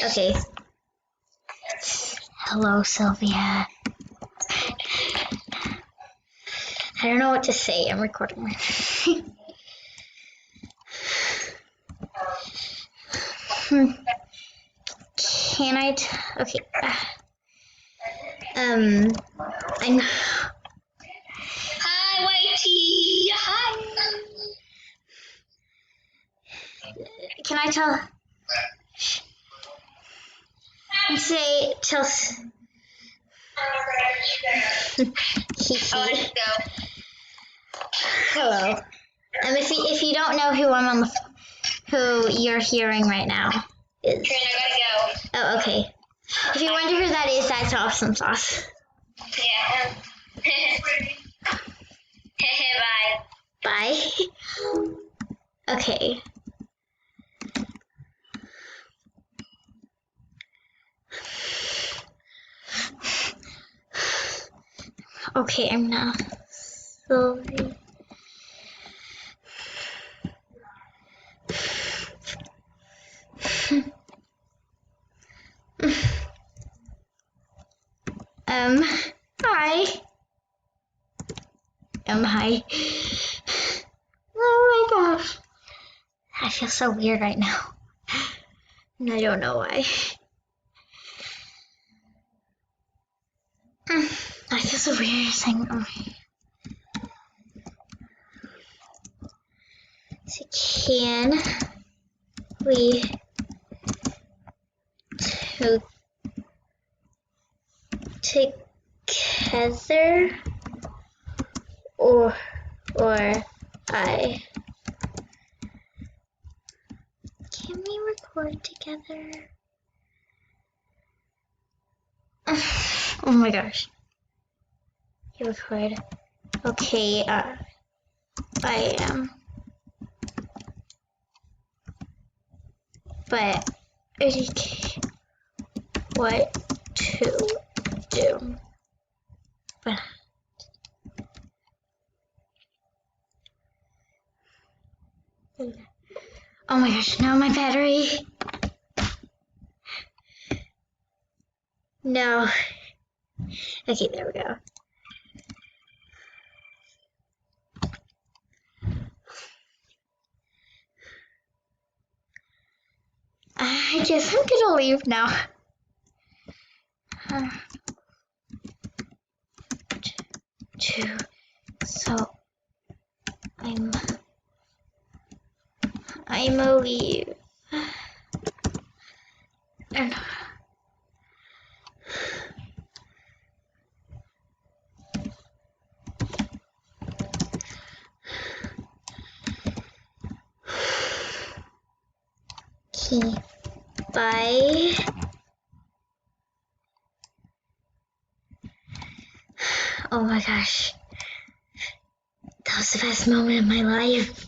Okay. Hello, Sylvia. I don't know what to say. I'm recording. Can I? Okay. I'm. Hi, Whitey. Hi. Can I tell? Say tell. Let's go. Hello. If you don't know who you're hearing right now is. Trina, I gotta go. Oh, okay. If you wonder who that is, that's Awesome Sauce. Yeah. Bye. Bye. Okay. Okay, I'm now Sylvia. Hi. Hi. Oh my gosh. I feel so weird right now. And I don't know why. I feel so weird saying, So can we together or I? Can we record together? Oh my gosh. You record. Okay, I am. But what to do? But oh my gosh, no, my battery. No. Okay, there we go. I guess I'm gonna leave now. So I'm a leave. And okay, bye. Oh my gosh. That was the best moment of my life.